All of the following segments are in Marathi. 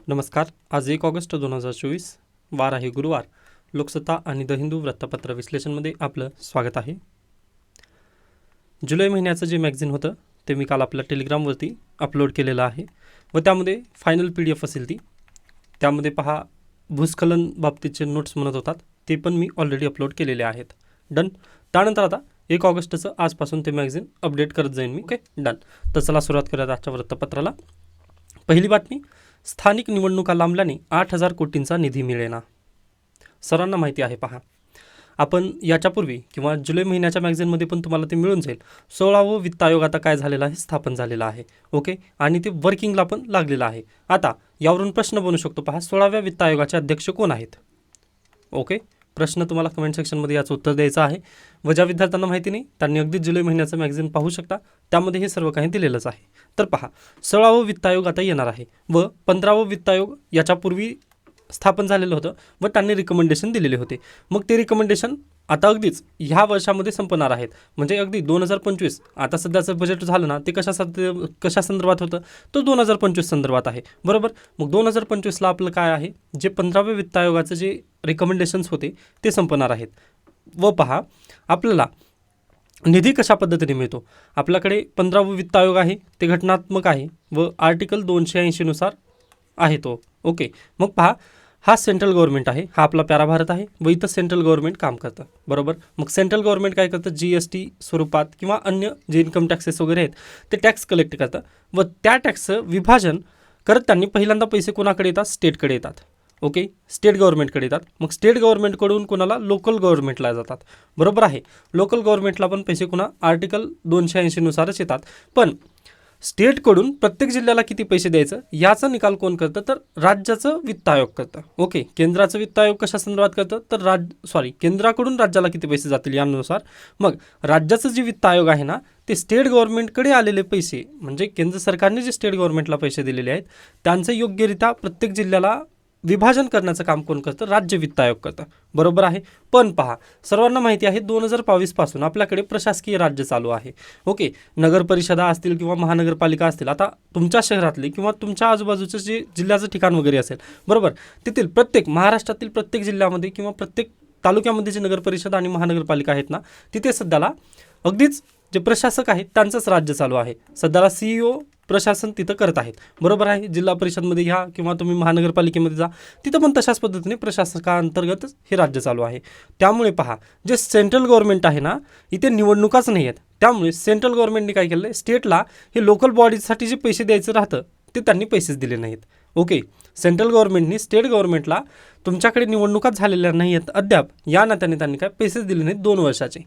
नमस्कार. आज 1 ऑगस्ट 2024 वार आहे गुरुवार. लोकसत्ता आणि द हिंदू वृत्तपत्र विश्लेषणमध्ये आपलं स्वागत आहे. जुलै महिन्याचं जे मॅगझिन होतं ते मी काल आपल्या टेलिग्रामवरती अपलोड केलेलं आहे व त्यामध्ये फायनल PDF असेल ती. त्यामध्ये पहा भूस्खलन बाबतीचे नोट्स म्हणत होतात ते पण मी ऑलरेडी अपलोड केलेले आहेत. डन. त्यानंतर आता 1 ऑगस्टचं आजपासून ते मॅगझिन अपडेट करत जाईन मी. Okay, done. तर चला सुरुवात करूयात आजच्या वृत्तपत्राला. पहिली बातमी, स्थानिक निवडणुका लांबल्याने 8,000 कोटींचा निधी मिळेना. सर्वांना माहिती आहे. पहा, आपण याच्यापूर्वी किंवा जुलै महिन्याच्या मॅगझिनमध्ये पण तुम्हाला ते मिळून जाईल. 16वं वित्त आयोग आता काय झालेला आहे, स्थापन झालेला आहे. ओके, आणि ते वर्किंगला पण लागलेलं आहे. आता यावरून प्रश्न बनू शकतो. पहा, 16व्या वित्त आयोगाचे अध्यक्ष कोण आहेत? ओके, प्रश्न तुम्हाला कमेंट सेक्शनमध्ये याचं उत्तर द्यायचं आहे. व ज्या विद्यार्थ्यांना माहिती नाही त्यांनी अगदी जुलै महिन्याचं मॅगझिन पाहू शकता. त्यामध्ये हे सर्व काही दिलेलंच आहे. तर पहा, 16वं वित्त आयोग आता येणार आहे व 15वं वित्त आयोग याच्यापूर्वी स्थापन झालेलं होतं व त्यांनी रिकमेंडेशन दिलेले होते. मग ते रिकमेंडेशन आता अगदीच ह्या वर्षामध्ये संपणार आहेत. म्हणजे अगदी 2025 आता सध्याचं बजेट झालं ना, ते कशा संदर्भात होतं, तो 2025 संदर्भात आहे. बरोबर. मग 2025ला आपलं काय आहे, जे 15व्या वित्त आयोगाचं जे रिकमेंडेशन्स होते ते संपणार आहेत. व पहा, आपल्याला निधी कशा पद्धतीने मिळतो. आपल्याकडे 15वं वित्त आयोग आहे, ते घटनात्मक आहे व आर्टिकल 280 नुसार आहे तो. ओके, मग पहा, हा सेंट्रल गव्हर्नमेंट आहे, हा आपला प्यारा भारत आहे व इथं सेंट्रल गव्हर्नमेंट काम करतं. बरोबर. मग सेंट्रल गव्हर्नमेंट काय करतं, GST स्वरूपात किंवा अन्य जे इन्कम टॅक्सेस वगैरे आहेत ते टॅक्स कलेक्ट करतं व त्या टॅक्सचं विभाजन करत त्यांनी पहिल्यांदा पैसे कोणाकडे येतात, स्टेटकडे येतात. ओके, स्टेट गव्हर्नमेंटकडे येतात. मग स्टेट गव्हर्नमेंटकडून कोणाला, लोकल गव्हर्नमेंटला जातात. बरोबर आहे. लोकल गव्हर्नमेंटला पण पैसे कोणा, आर्टिकल 280 नुसारच येतात. पण स्टेटकडून प्रत्येक जिल्ह्याला किती पैसे द्यायचं याचा निकाल कोण करतं, तर राज्याचं वित्त आयोग करतं. ओके, केंद्राचं वित्त आयोग कशा संदर्भात करतं, तर केंद्राकडून राज्याला किती पैसे जातील यानुसार मग राज्याचं जे वित्त आयोग आहे ना, ते स्टेट गव्हर्नमेंटकडे आलेले पैसे, म्हणजे केंद्र सरकारने जे स्टेट गव्हर्नमेंटला पैसे दिलेले आहेत त्यांचं योग्यरित्या प्रत्येक जिल्ह्याला विभाजन करण्याचं काम कोण करतं, राज्य वित्त आयोग करतं. बरोबर आहे. पण पहा, सर्वांना माहिती आहे 2022 पासून आपल्याकडे प्रशासकीय राज्य चालू आहे. ओके, नगर परिषदा असतील किंवा महानगरपालिका असतील, आता तुमच्या शहरातली किंवा तुमच्या आजूबाजूचं जे जिल्ह्याचं ठिकाण वगैरे असेल, बरोबर, तेथील प्रत्येक महाराष्ट्रातील प्रत्येक जिल्ह्यामध्ये किंवा प्रत्येक तालुक्यामध्ये जे नगर परिषद आणि महानगरपालिका आहेत ना, तिथे सध्याला अगदीच जे प्रशासक आहेत त्यांचंच राज्य चालू आहे. सध्याला CEO प्रशासन तिथं करत आहेत. बरोबर आहे. जिल्हा परिषदमध्ये घ्या किंवा तुम्ही महानगरपालिकेमध्ये जा, तिथं पण तशाच पद्धतीने प्रशासकांतर्गतच हे राज्य चालू आहे. त्यामुळे पहा, जे सेंट्रल गव्हर्नमेंट आहे ना, इथे निवडणुकाच नाही आहेत. त्यामुळे सेंट्रल गव्हर्नमेंटने काय केलं आहे, स्टेटला हे लोकल बॉडीजसाठी जे पैसे द्यायचं राहतं ते त्यांनी पैसेच दिले नाहीत. ओके, सेंट्रल गव्हर्नमेंटनी स्टेट गव्हर्नमेंटला तुमच्याकडे निवडणुकाच झालेल्या नाही आहेत अद्याप, या नात्याने त्यांनी काय पैसेच दिले नाहीत 2 वर्षाचे.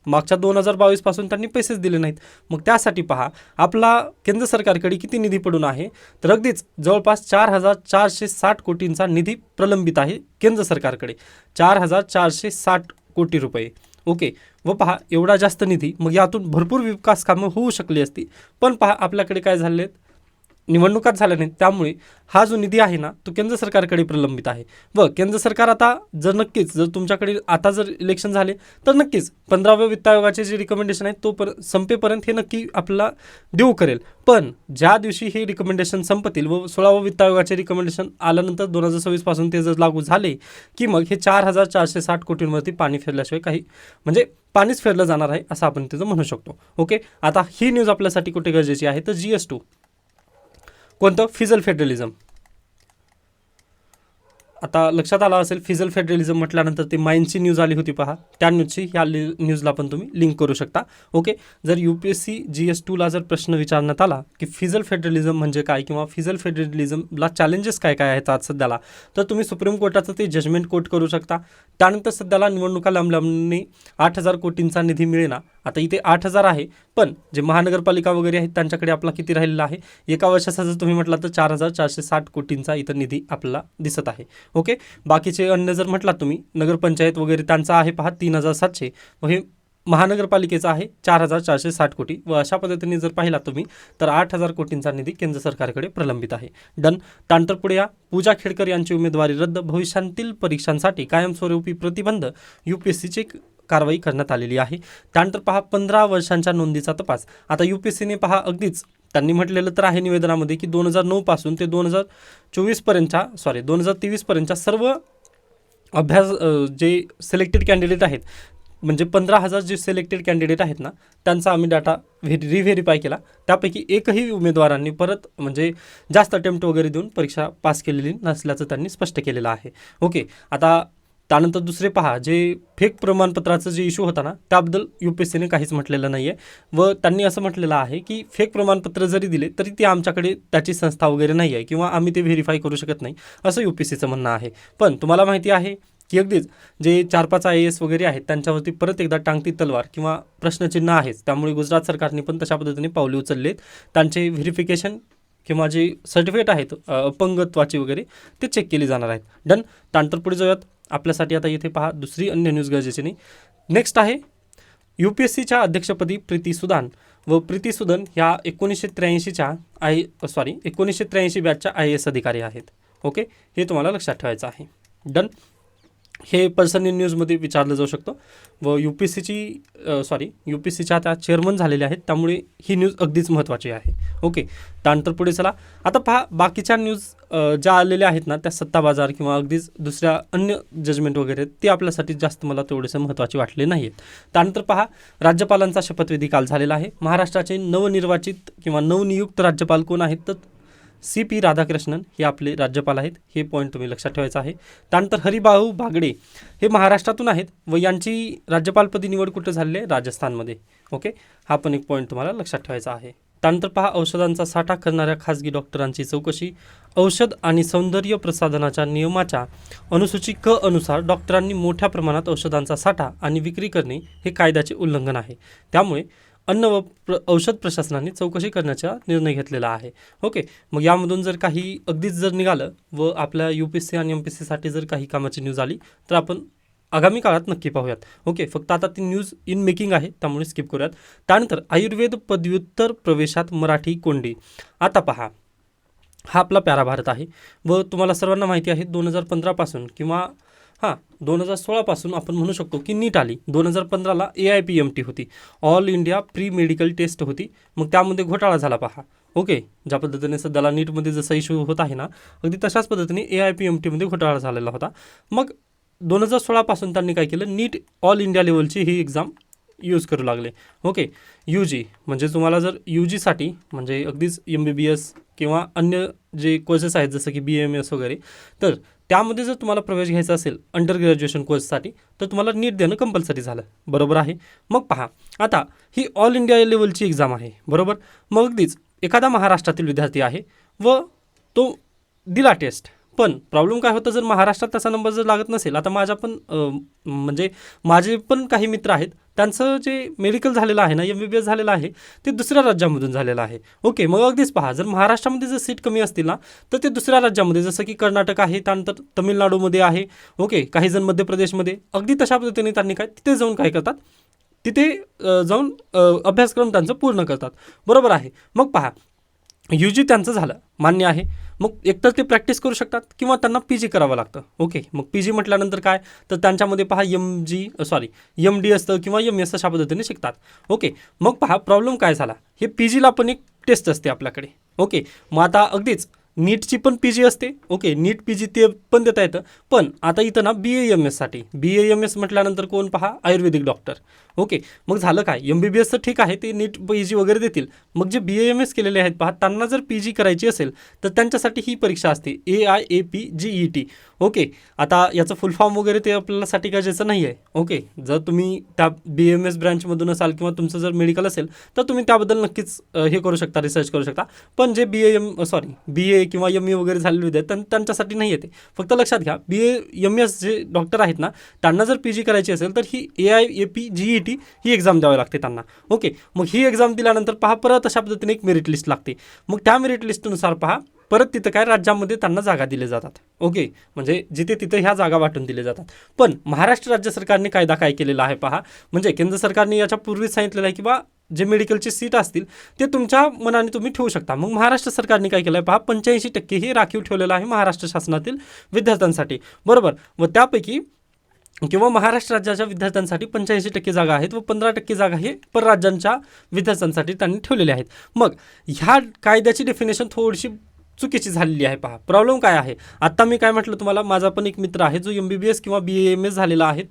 मागच्या 2022 पासून त्यांनी पैसेच दिले नाहीत. मग त्यासाठी पहा, आपला केंद्र सरकारकडे किती निधी पडून आहे, तर अगदीच जवळपास 4,460 कोटींचा निधी प्रलंबित आहे केंद्र सरकारकडे. 4,460 कोटी रुपये. ओके, व पहा, एवढा जास्त निधी, मग यातून भरपूर विकास कामं होऊ शकली असती. पण पहा, आपल्याकडे काय झाले आहेत, निवडणुकाच झाल्या नाहीत. त्यामुळे हा जो निधी आहे ना, तो केंद्र सरकारकडे प्रलंबित आहे. व केंद्र सरकार आता जर तुमच्याकडे आता जर इलेक्शन झाले तर नक्कीच 15व्या वित्त आयोगाचे जे रिकमेंडेशन आहेत तो संपेपर्यंत हे नक्की आपल्याला देऊ करेल. पण ज्या दिवशी हे रिकमेंडेशन संपतील व 16व्या वित्त आयोगाचे रिकमेंडेशन आल्यानंतर 2026 पासून ते जर लागू झाले की मग हे 4,460 कोटींवरती पाणी फिरल्याशिवाय काही, म्हणजे पाणीच फिरलं जाणार आहे असं आपण तिथं म्हणू शकतो. ओके, आता ही न्यूज आपल्यासाठी कुठे गरजेची आहे, तर GS2 कोणतं, फिजल फेडरलिझम. आता लक्षात आलं असेल, फिजल फेडरलिझम म्हटल्यानंतर ते माइनची न्यूज आली होती. पहा, त्या न्यूजची न्यूजला पण तुम्ही लिंक करू शकता. ओके, जर UPSC GS2ला जर प्रश्न विचारण्यात आला की फिजल फेडरलिझम म्हणजे काय किंवा फिजल फेडरलिझमला चॅलेंजेस काय काय आहेत आज सध्याला, तर तुम्ही सुप्रीम कोर्टाचं ते जजमेंट कोट करू शकता. त्यानंतर सध्याला निवडणुका लांबल्याने 8,000 कोटींचा निधी मिळेना. आता इथे 8,000 आहे, पण जे महानगरपालिका वगैरे आहेत त्यांच्याकडे आपला किती राहिलेला आहे, एका वर्षाचा जर तुम्ही म्हटला तर 4,460 कोटींचा इथं निधी आपल्याला दिसत आहे. ओके, बाकीचे अन्य जर म्हटलात तुम्ही, नगरपंचायत वगैरे त्यांचा आहे पहा 3,700 व हे महानगरपालिकेचा आहे 4,460 कोटी. व अशा पद्धतीने जर पाहिला तुम्ही तर 8,000 कोटींचा निधी केंद्र सरकारकडे प्रलंबित आहे. डन. त्यानंतर पुढे या, पूजा खेडकर यांची उमेदवारी रद्द, भविष्यातील परीक्षांसाठी कायमस्वरूपी प्रतिबंध, UPSCची कारवाई करण्यात आलेली आहे. त्यानंतर पहा, 15 वर्षांच्या नोंदीचा तपास. आता UPSCने पहा अगदीच त्यांनी म्हटलेलं तर आहे निवेदनामध्ये की 2009 पासून ते 2023पर्यंतच्या सर्व अभ्यास जे सिलेक्टेड कॅन्डिडेट आहेत, म्हणजे 15,000 जे सिलेक्टेड कॅन्डिडेट आहेत ना, त्यांचा आम्ही डाटा रिव्हेरीफाय केला. त्यापैकी एकही उमेदवारांनी परत म्हणजे जास्त अटेम्प्ट वगैरे देऊन परीक्षा पास केलेली नसल्याचं त्यांनी स्पष्ट केलेलं आहे. ओके, आता त्यानंतर दुसरे पहा, जे फेक प्रमाणपत्राचं जे इश्यू होता ना, त्याबद्दल UPSCने काहीच म्हटलेलं नाही आहे व त्यांनी असं म्हटलेलं आहे की फेक प्रमाणपत्र जरी दिले तरी ते आमच्याकडे त्याची संस्था वगैरे नाही आहे किंवा आम्ही ते व्हेरीफाय करू शकत नाही, असं UPSCचं म्हणणं आहे. पण तुम्हाला माहिती आहे की अगदीच जे 4-5 IAS वगैरे आहेत त्यांच्यावरती परत एकदा टांगती तलवार किंवा प्रश्नचिन्ह आहेच. त्यामुळे गुजरात सरकारने पण तशा पद्धतीने पावले उचललेत. त्यांचे व्हेरिफिकेशन किंवा जे सर्टिफिकेट आहेत अपंगत्वाची वगैरे ते चेक केली जाणार आहेत. डन. त्यानंतर पुढे जाऊयात. आपल्यासाठी आता इथे पहा दुसरी अन्य न्यूज गरजेची नाही. नेक्स्ट आहे UPSCच्या अध्यक्षपदी प्रीती सुदान व प्रीती सुदन ह्या 1983 बॅचच्या IAS अधिकारी आहेत. ओके, हे तुम्हाला लक्षात ठेवायचं आहे. डन. हे पर्सन इन न्यूजमध्ये विचारलं जाऊ शकतं व UPSCच्या त्या चेअरमन झालेल्या आहेत, त्यामुळे ही न्यूज अगदीच महत्त्वाची आहे. ओके, त्यानंतर पुढे चला. आता पहा बाकीच्या न्यूज ज्या आलेल्या आहेत ना, त्या सत्ता बाजार किंवा अगदीच दुसऱ्या अन्य जजमेंट वगैरे ते आपल्यासाठी जास्त मला तेवढेसे महत्त्वाचे वाटले नाही आहेत. त्यानंतर पहा राज्यपालांचा शपथविधी काल झालेला आहे. महाराष्ट्राचे नवनिर्वाचित किंवा नवनियुक्त राज्यपाल कोण आहेत तर CP राधाकृष्णन हे आपले राज्यपाल आहेत. हे पॉईंट तुम्ही लक्षात ठेवायचं आहे. त्यानंतर हरिभाऊ बागडे हे महाराष्ट्रातून आहेत व यांची राज्यपालपदी निवड कुठे झालेली आहे? राजस्थानमध्ये. ओके, हा पण एक पॉईंट तुम्हाला लक्षात ठेवायचा आहे. त्यानंतर पहा औषधांचा साठा करणाऱ्या खाजगी डॉक्टरांची चौकशी. औषध आणि सौंदर्य प्रसाधनाच्या नियमाच्या अनुसूची क अनुसार डॉक्टरांनी मोठ्या प्रमाणात औषधांचा साठा आणि विक्री करणे हे कायद्याचे उल्लंघन आहे. त्यामुळे अन्न व औषध प्रशासनाने चौकशी करण्याचा निर्णय घेतलेला आहे. ओके, मग यामधून जर काही अगदीच जर निघालं व आपल्या UPSC आणि MPSCसाठी जर काही कामाची न्यूज आली तर आपण आगामी काळात नक्की पाहूयात. ओके, फक्त आता ती न्यूज इन मेकिंग आहे त्यामुळे स्किप करूयात. त्यानंतर आयुर्वेद पदव्युत्तर प्रवेशात मराठी कोंडी. आता पहा, हा आपला प्यारा भारत आहे व तुम्हाला सर्वांना माहिती आहे 2015 पासून किंवा 2016 पासून आपण म्हणू शकतो की नीट आली. 2015ला AIPMT होती, all India pre medical test होती. मग त्यामध्ये घोटाळा झाला पहा. ओके, ज्या पद्धतीने सध्याला नीटमध्ये जसा इश्यू होत आहे ना, अगदी तशाच पद्धतीने AIPMTमध्ये घोटाळा झालेला होता. मग 2016 पासून त्यांनी काय केलं, नीट ऑल इंडिया लेवलची ही एक्झाम यूज करू लागले. ओके, UG म्हणजे तुम्हाला जर UGसाठी म्हणजे अगदीच MBBS किंवा अन्य जे कोर्सेस आहेत जसं की BAMS वगैरे, तर त्यामध्ये जर तुम्हाला प्रवेश घ्यायचा असेल अंडर ग्रॅज्युएशन कोर्ससाठी तर तुम्हाला नीट देणं कंपल्सरी झालं. बरोबर आहे. मग पहा, आता ही ऑल इंडिया लेवलची एक्झाम आहे. बरोबर. मग अगदीच एखादा महाराष्ट्रातील विद्यार्थी आहे व तो दिला टेस्ट, पण प्रॉब्लेम काय होतं, जर महाराष्ट्रात त्याचा नंबर जर लागत नसेल. आता माझ्या पण म्हणजे माझे पण काही मित्र आहेत, त्यांचं जे मेडिकल झालेलं आहे ना, MBBS झालेलं आहे ते दुसऱ्या राज्यामधून झालेलं आहे. ओके, मग अगदीच पहा, जर महाराष्ट्रामध्ये जर सीट कमी असतील ना तर ते दुसऱ्या राज्यामध्ये जसं की कर्नाटक आहे, त्यानंतर तमिळनाडूमध्ये आहे. ओके, काही जण मध्य प्रदेशमध्ये, अगदी तशा पद्धतीने त्यांनी तिथे जाऊन काय करतात, तिथे जाऊन अभ्यासक्रम त्यांचं पूर्ण करतात. बरोबर आहे. मग पहा, UG त्यांचं झालं, मान्य आहे. मग एकतर ते प्रॅक्टिस करू शकतात किंवा त्यांना PG करावं लागतं. ओके, मग PG म्हटल्यानंतर काय तर त्यांच्यामध्ये पहा MD असतं किंवा MS अशा पद्धतीने शिकतात. ओके, मग पहा प्रॉब्लेम काय झाला, हे PGला पण एक टेस्ट असते आपल्याकडे. ओके, मग आता अगदीच नीटची पण PG असते. ओके, नीट PG ते पण देता येतं. पण आता इथं ना BAMSसाठी BAMS म्हटल्यानंतर कोण पहा, आयुर्वेदिक डॉक्टर. ओके, मग झालं काय, MBBS तर ठीक आहे, ते नीट PG वगैरे देतील. मग जे BAMS केलेले आहेत पहा, त्यांना जर PG करायची असेल तर त्यांच्यासाठी ही परीक्षा असते AIAPGET. ओके, आता याचं फुल फॉर्म वगैरे ते आपल्यासाठी गरजेचं नाही आहे. ओके, जर तुम्ही त्या BAMS ब्रँचमधून असाल किंवा तुमचं जर मेडिकल असेल तर तुम्ही त्याबद्दल नक्कीच हे करू शकता, रिसर्च करू शकता. पण जे BA किंवा ME वगैरे झालेले आहेत त्यांच्यासाठी नाही येते. फक्त लक्षात घ्या, BAMS जे डॉक्टर आहेत ना त्यांना जर PG करायची असेल तर ही AIAPGET ही एक्झाम द्यावी लागते त्यांना. ओके, मग ही एक्झाम दिल्यानंतर पहा परत अशा पद्धतीने एक मेरिट लिस्ट लागते. मग त्या मेरिट लिस्टनुसार पहा परत तिथं काय राज्यामध्ये त्यांना जागा दिल्या जातात. ओके, म्हणजे जिथे तिथं ह्या जागा वाटून दिल्या जातात. पण महाराष्ट्र राज्य सरकारने कायदा काय केलेला आहे पहा, म्हणजे केंद्र सरकारने याच्या पूर्वीच सांगितलेलं आहे की बा जे मेडिकलची सीट असतील ते तुमच्या मनाने तुम्ही ठेवू शकता. मग महाराष्ट्र सरकारने काय केलं आहे पहा, 85% हे राखीव ठेवलेलं आहे महाराष्ट्र शासनातील विद्यार्थ्यांसाठी. बरोबर. व त्यापैकी किंवा महाराष्ट्र राज्याच्या विद्यार्थ्यांसाठी 85% जागा आहेत व 15% जागा हे परराज्यांच्या विद्यार्थ्यांसाठी त्यांनी ठेवलेल्या आहेत. मग ह्या कायद्याची डेफिनेशन थोडीशी चुकीची झालेली आहे. पहा प्रॉब्लेम काय आहे. आता मी काय म्हटलं तुम्हाला, माझा पण एक मित्र आहे जो MBBS किंवा BAMS झालेला आहे,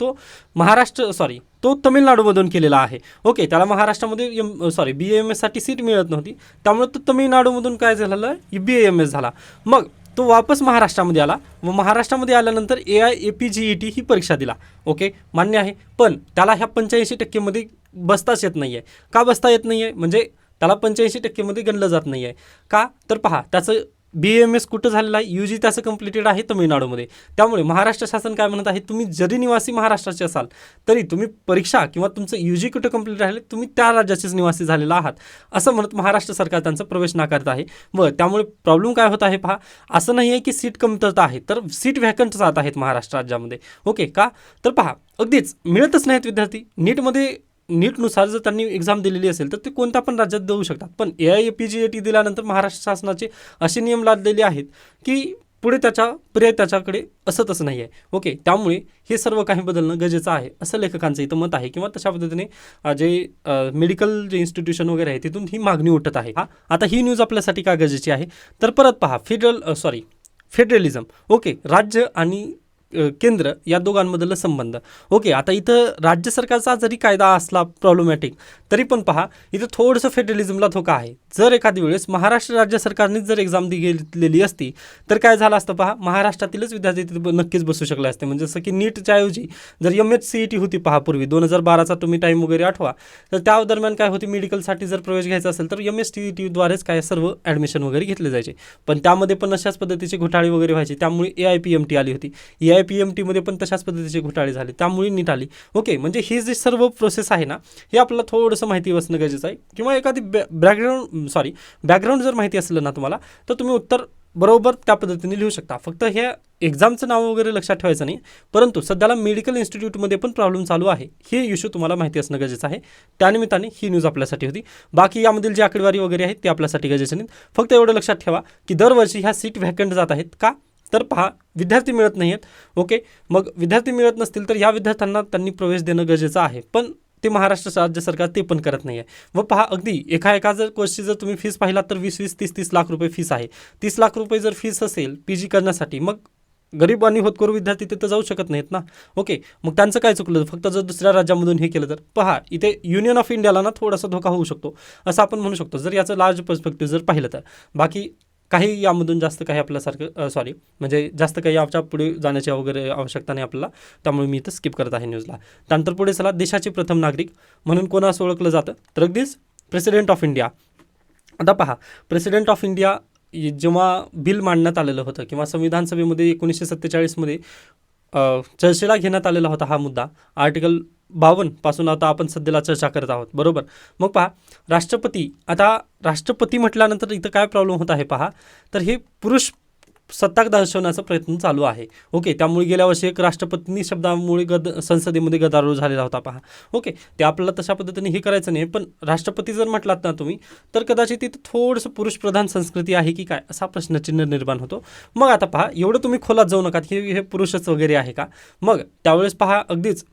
तो तमिळनाडूमधून केलेला आहे. ओके, त्याला महाराष्ट्रामध्ये BAMS साठी सीट मिळत नव्हती, त्यामुळे तो तमिळनाडूमधून काय झालेलं BAMS झाला. मग तो वापस महाराष्ट्रामध्ये आला व महाराष्ट्रामध्ये आल्यानंतर AIAPGET ही परीक्षा दिला. ओके, मान्य आहे. पण त्याला ह्या 85%मध्ये बसताच येत नाही आहे. का बसता येत नाही आहे म्हणजे त्याला 85%मध्ये गणलं जात नाही आहे. का तर पहा, त्याचं BAMS कुठं झालेलं आहे, UG त्याचं कंप्लिटेड आहे तमिळनाडूमध्ये. त्यामुळे महाराष्ट्र शासन काय म्हणत आहे, तुम्ही जरी निवासी महाराष्ट्राचे असाल तरी तुम्ही परीक्षा किंवा तुमचं UG कुठं कंप्लीट राहिले, तुम्ही त्या राज्याचेच निवासी झालेला आहात असं म्हणत महाराष्ट्र सरकार त्यांचा प्रवेश नाकारत आहे. व त्यामुळे प्रॉब्लेम काय होत आहे पहा, असं नाही आहे की सीट कमतरता आहे, तर सीट व्हॅकंट जात आहेत महाराष्ट्र राज्यामध्ये. ओके, का तर पहा अगदीच मिळतच नाहीत विद्यार्थी. नीटनुसार जर त्यांनी एक्झाम दिलेली असेल तर ते कोणत्या पण राज्यात देऊ शकतात. पण AIAPGET दिल्यानंतर महाराष्ट्र शासनाचे असे नियम लादलेले आहेत की पुढे पर्याय त्याच्याकडे असं तसं नाही आहे. ओके, त्यामुळे हे सर्व काही बदलणं गरजेचं आहे असं लेखकांचं इथं मत आहे. किंवा तशा पद्धतीने जे मेडिकल जे इन्स्टिट्यूशन वगैरे आहे तिथून ही मागणी उठत आहे. आता ही न्यूज आपल्यासाठी काय गरजेची आहे तर परत पहा, फेडरलिझम. ओके, राज्य आणि केंद्र या दोघांमधला संबंध. ओके, आता इथं राज्य सरकारचा जरी कायदा असला प्रॉब्लेमॅटिक तरी पण पहा इथं थोडंसं फेडरलिझमला धोका आहे. जर एखादी वेळेस महाराष्ट्र राज्य सरकारनेच जर एक्झाम घेतलेली असती तर काय झालं असतं पहा, महाराष्ट्रातीलच विद्यार्थी तिथे नक्कीच बसू शकले असते. म्हणजे जसं की नीटच्या ऐवजी जर MHCET होती पहा पूर्वी 2012चा तुम्ही टाईम वगैरे आठवा, तर त्या दरम्यान काय होती, मेडिकलसाठी जर प्रवेश घ्यायचा असेल तर MHCET काय सर्व ॲडमिशन वगैरे घेतले जायचे. पण त्यामध्ये पण अशाच पद्धतीचे घोटाळे वगैरे व्हायचे. त्यामुळे AIPMT आली होती. AIPMTमध्ये पण तशाच पद्धतीचे घोटाळे झाले, त्यामुळे नीट आली. ओके, म्हणजे ही जी सर्व प्रोसेस आहे ना, हे आपल्याला थोडंसं माहिती असणं गरजेचं आहे. किंवा एखादी बॅकग्राऊंड जर माहिती असलं ना तुम्हाला, तर तुम्ही उत्तर बरोबर त्या पद्धतीने लिहू शकता. फक्त हे एक्झामचं नाव वगैरे लक्षात ठेवायचं नाही. परंतु सध्याला मेडिकल इन्स्टिट्यूटमध्ये पण प्रॉब्लेम चालू आहे, हे इश्यू तुम्हाला माहिती असणं गरजेचं आहे. त्यानिमित्ताने ही न्यूज आपल्यासाठी होती. बाकी यामधील जी आकडेवारी वगैरे आहे ते आपल्यासाठी गरजेचं नाही. फक्त एवढं लक्षात ठेवा की दरवर्षी ह्या सीट व्हॅकंट जात आहेत. का तर पहा, विद्यार्थी मिळत नाही आहेत. ओके, मग विद्यार्थी मिळत नसतील तर या विद्यार्थ्यांना त्यांनी प्रवेश देणं गरजेचं आहे. पण ते महाराष्ट्र राज्य सरकार ते पण करत नाही आहे. व पहा अगदी एका जर कोर्सची जर तुम्ही फीस पाहिलात तर 20-20, 30-30 लाख रुपये फीस आहे. 30 लाख रुपये जर फीस असेल PG करण्यासाठी, मग गरीब आणि होतकरू विद्यार्थी तिथं जाऊ शकत नाहीत ना. ओके, मग त्यांचं काय चुकलं, फक्त जर दुसऱ्या राज्यामधून हे केलं तर पहा इथे युनियन ऑफ इंडियाला ना थोडासा धोका होऊ शकतो असं आपण म्हणू शकतो, जर याचं लार्ज पर्स्पेक्टिव्ह जर पाहिलं तर. बाकी काही यामधून जास्त काही आपल्यासारखं म्हणजे जास्त काही याच्या पुढे जाण्याची वगैरे आवश्यकता नाही आपल्याला, त्यामुळे मी इथं स्किप करत आहे न्यूजला. त्यानंतर पुढे चला, देशाचे प्रथम नागरिक म्हणून कोणास ओळखलं जातं तर अगदीच प्रेसिडेंट ऑफ इंडिया. आता पहा, प्रेसिडेंट ऑफ इंडिया जेव्हा बिल मांडण्यात आलेलं होतं किंवा संविधान सभेमध्ये 1947मध्ये चर्चेला घेण्यात आलेला होता हा मुद्दा, आर्टिकल 52 पासून आता आपण सध्याला चर्चा करत आहोत, बरोबर. मग पहा, राष्ट्रपती म्हटल्यानंतर इथं काय प्रॉब्लेम होत आहे पहा, तर हे पुरुष सत्ताक दर्शवण्याचा प्रयत्न चालू आहे. ओके, त्यामुळे गेल्या वर्षी एक राष्ट्रपती शब्दामुळे संसदेमध्ये गदारोळ झालेला होता पहा. ओके, ते आपल्याला तशा पद्धतीने हे करायचं नाही. पण राष्ट्रपती जर म्हटलात ना तुम्ही तर कदाचित तिथं थोडंसं पुरुषप्रधान संस्कृती आहे की काय असा प्रश्नचिन्ह निर्माण होतो. मग आता पहा, एवढं तुम्ही खोलात जाऊ नका की हे पुरुषच वगैरे आहे का. मग त्यावेळेस पहा अगदीच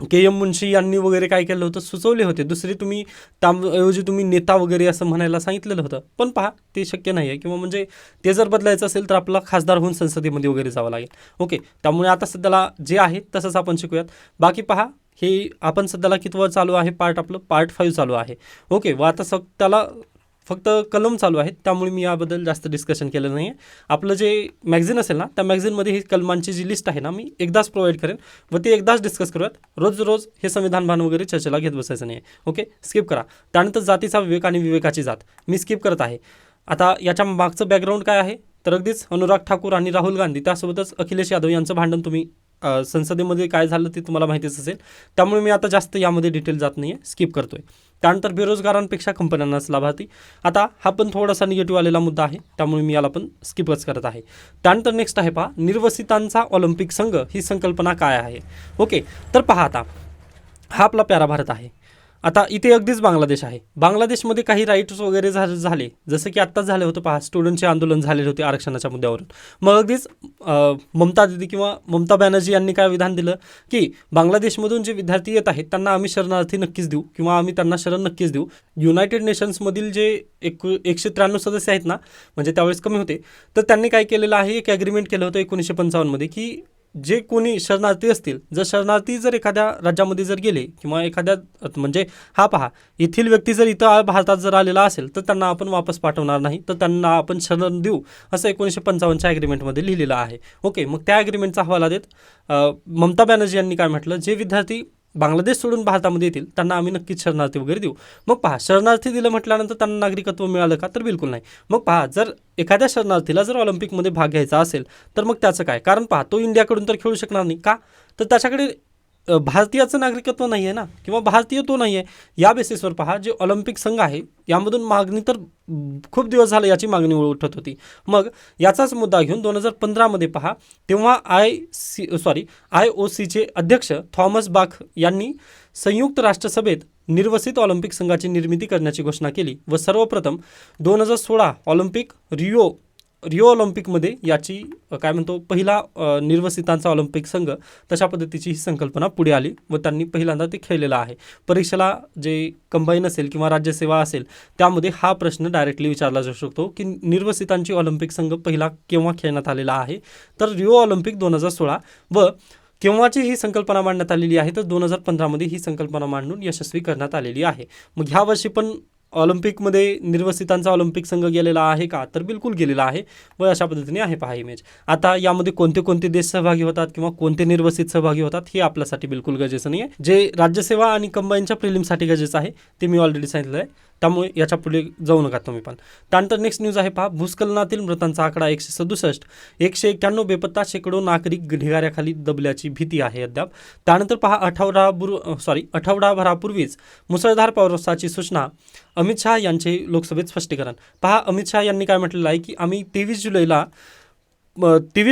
KM मुन्शी यांनी वगैरे काय केलं होतं, सुचवले होते दुसरे, तुम्ही त्याऐवजी तुम्ही नेता वगैरे असं म्हणायला सांगितलेलं होतं. पण पहा ते शक्य नाही आहे, किंवा म्हणजे ते जर बदलायचं असेल तर आपला खासदार होऊन संसदेमध्ये वगैरे जावं लागेल. ओके, त्यामुळे आता सध्याला जे आहे तसंच आपण शिकूयात. बाकी पहा, हे आपण सध्याला कितवं चालू आहे आपलं पार्ट 5 चालू आहे. ओके, व आता त्याला फक्त कलम चालू आहेत, त्यामुळे मी याबद्दल जास्त डिस्कशन केलं नाही आहे. आपलं जे मॅगझिन असेल ना, त्या मॅगझिनमध्ये ही कलमांची जी लिस्ट आहे ना, मी एकदाच प्रोव्हाइड करेन व ते एकदाच डिस्कस करूयात. रोज हे संविधान भान वगैरे चर्चेला घेत बसायचं नाही आहे. ओके, स्किप करा. त्यानंतर जातीचा विवेक आणि विवेकाची जात मी स्किप करत आहे. आता याच्या मागचं बॅकग्राऊंड काय आहे तर अगदीच अनुराग ठाकूर आणि राहुल गांधी, त्यासोबतच अखिलेश यादव यांचं भांडण तुम्ही संसदेमध्ये काय झालं ते तुम्हाला माहितीच असेल, त्यामुळे मी आता जास्त यामध्ये डिटेल जात नाही आहे, स्किप करतो आहे. त्यानंतर बेरोजगारांपेक्षा कंपन्यांनाच लाभार्थी, आता हा पण थोडासा निगेटिव्ह आलेला मुद्दा आहे, त्यामुळे मी याला पण स्किपच करत आहे. त्यानंतर नेक्स्ट आहे पहा, निर्वसितांचा ऑलिम्पिक संघ ही संकल्पना काय आहे. ओके, तर पहा आता हा आपला प्यारा भारत आहे. आता इथे अगदीच बांगलादेश आहे. बांगलादेशमध्ये काही राईट्स वगैरे झाले जसं की आत्ताच झालं होतं पहा, स्टुडंटचे आंदोलन झालेले होते आरक्षणाच्या मुद्द्यावरून. मग अगदीच ममता दिदी किंवा ममता बॅनर्जी यांनी काय विधान दिलं की बांगलादेशमधून जे विद्यार्थी येत आहेत त्यांना आम्ही शरणार्थी नक्कीच देऊ किंवा आम्ही त्यांना शरण नक्कीच देऊ. युनायटेड नेशन्समधील जे 193 सदस्य आहेत ना, म्हणजे त्यावेळेस कमी होते, तर त्यांनी काय केलेलं आहे, एक ॲग्रीमेंट केलं होतं 1955 मध्ये की जे कोणी शरणार्थी असतील, जर शरणार्थी जर एखाद्या राज्यामध्ये जर गेले किंवा एखाद्या म्हणजे हा पहा, येथील व्यक्ती जर इथं भारतात जर आलेला असेल तर त्यांना आपण वापस पाठवणार नाही, तर त्यांना आपण शरण देऊ, असं 1955च्या ॲग्रीमेंटमध्ये लिहिलेलं आहे. ओके, मग त्या ॲग्रीमेंटचा हवाला देत ममता बॅनर्जी यांनी काय म्हटलं, जे विद्यार्थी बांगलादेश सोडून भारतामध्ये येतील त्यांना आम्ही नक्कीच शरणार्थी वगैरे देऊ. मग पहा, शरणार्थी दिलं म्हटल्यानंतर त्यांना नागरिकत्व मिळालं का, तर बिलकुल नाही. मग पहा, जर एखाद्या शरणार्थीला जर ऑलिम्पिकमध्ये भाग घ्यायचा असेल तर मग त्याचं काय, कारण पहा तो इंडियाकडून तर खेळू शकणार नाही का, तर त्याच्याकडे भारतीयाचं नागरिकत्व नाही आहे ना, किंवा भारतीय तो नाही आहे. या बेसिसवर पहा, जे ऑलिम्पिक संघ आहे यामधून मागणी तर खूप दिवस झालं याची मागणी उठत होती. मग याचाच मुद्दा घेऊन 2015मध्ये पहा, तेव्हा IOCचे अध्यक्ष थॉमस बाख यांनी संयुक्त राष्ट्रसभेत निर्वसित ऑलिम्पिक संघाची निर्मिती करण्याची घोषणा केली व सर्वप्रथम 2016 ऑलिम्पिक रिओ ऑलिम्पिकमध्ये याची काय म्हणतो पहिला निर्वसितांचा ऑलिम्पिक संघ, तशा पद्धतीची ही संकल्पना पुढे आली व त्यांनी पहिल्यांदा ते खेळलेलं आहे. परीक्षेला जे कंबाईन असेल किंवा राज्यसेवा असेल त्यामध्ये हा प्रश्न डायरेक्टली विचारला जाऊ शकतो की निर्वसितांची ऑलिम्पिक संघ पहिला केव्हा खेळण्यात आलेला आहे, तर रिओ ऑलिम्पिक 2016 व केव्हाची ही संकल्पना मांडण्यात आलेली आहे, तर 2015मध्ये ही संकल्पना मांडून यशस्वी करण्यात आलेली आहे. मग ह्या वर्षी पण ऑलिम्पिकमध्ये निर्वसितांचा ऑलिम्पिक संघ गेलेला आहे का, तर बिलकुल गेलेला आहे व अशा पद्धतीने आहे पहा इमेज. आता यामध्ये कोणते कोणते देश सहभागी होतात किंवा कोणते निर्वसित सहभागी होतात हे आपल्यासाठी बिलकुल गरजेचं नाही आहे. जे राज्यसेवा आणि कंबाईनच्या प्रिलिमसाठी गरजेचं आहे ते मी ऑलरेडी सांगितलं आहे, त्यामुळे याच्या पुढे जाऊ नका तुम्ही पण. त्यानंतर नेक्स्ट न्यूज आहे पहा, भूस्खलनातील मृतांचा आकडा 167, 191 बेपत्ता, शेकडो नागरिक ढिगाऱ्याखाली दबल्याची भीती आहे अद्याप. त्यानंतर पहा, आठवडाभरापूर्वीच मुसळधार पावसाची सूचना, अमित शहा यांचे लोकसभेत स्पष्टीकरण. पहा, अमित शहा यांनी काय म्हटलेलं आहे की आम्ही 23